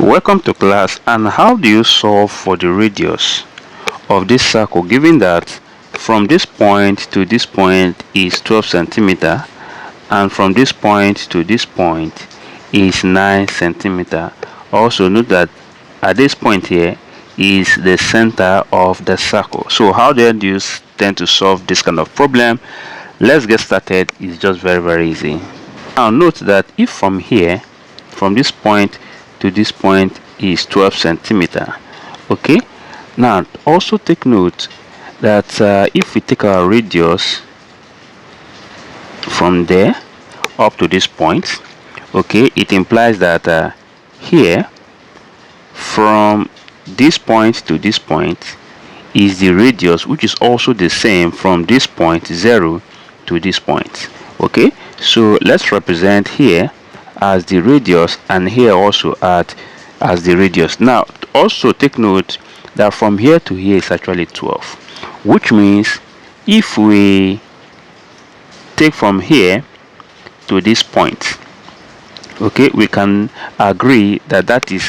Welcome to class. And how do you solve for the radius of this circle, given that from this point to this point is 12 centimeter and from this point to this point is 9 centimeter. Also note that at this point here is the center of the circle. So how do you tend to solve this kind of problem? Let's get started. It's just very easy. Now note that if from here, from this point to this point is 12 centimeter, okay, now also take note that if we take our radius from there up to this point, okay, it implies that here from this point to this point is the radius, which is also the same from this point 0 to this point. Okay, so let's represent here as the radius and here also as the radius. Now also take note that from here to here is actually 12, which means if we take from here to this point, okay, we can agree that that is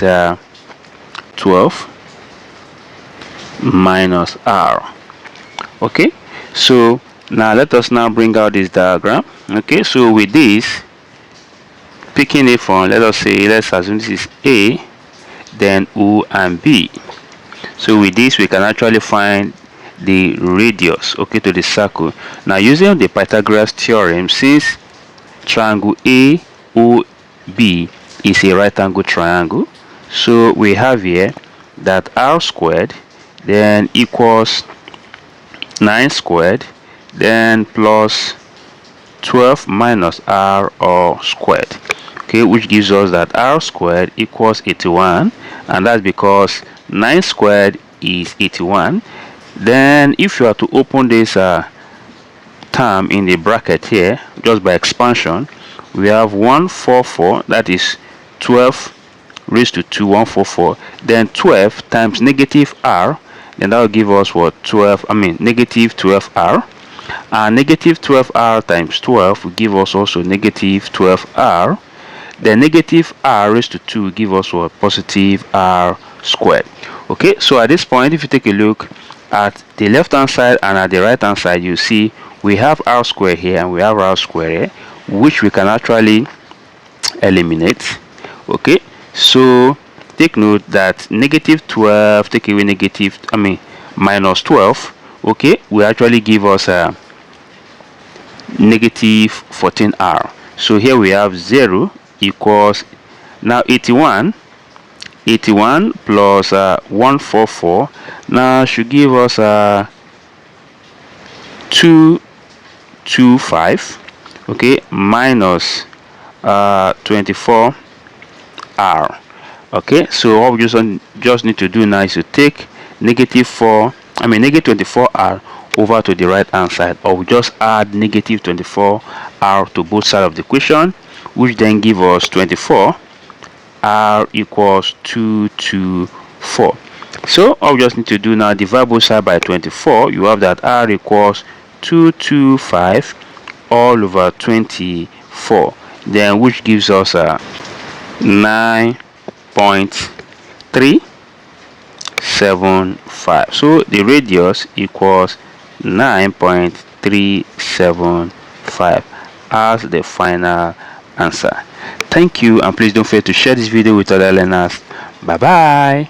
12 minus r. Okay, so now let us now bring out this diagram. Okay, so with this, picking it from, let's assume this is A, then O and B. So with this we can actually find the radius, okay, to the circle. Now using the Pythagoras theorem, since triangle AOB is a right angle triangle, so we have here that r squared then equals 9 squared then plus 12 minus r all squared, okay, which gives us that r squared equals 81, and that's because 9 squared is 81. Then if you are to open this term in the bracket here just by expansion, we have 144, that is 12 raised to 2, 144, then 12 times negative r, then that will give us what? Negative 12r. And negative 12r times 12 will give us also negative 12r. Then negative r raised to 2 will give us what? Positive r squared. Okay, so at this point, if you take a look at the left hand side and at the right hand side, you see we have r squared here and we have r squared here, which we can actually eliminate. Okay, so take note that negative 12 take away minus 12, okay, will actually give us a negative 14r. So here we have 0 equals now 81 plus 144 now should give us 225, okay, minus 24r. Okay, so all we just need to do now is to take negative 24r over to the right hand side, or we just add negative 24r to both sides of the equation, which then give us 24. R equals 224. So all we just need to do now, divide both sides by 24. You have that r equals 225 all over 24, then which gives us 9.375. So the radius equals 9.375 as the final answer. Thank you, and please don't forget to share this video with other learners. Bye bye.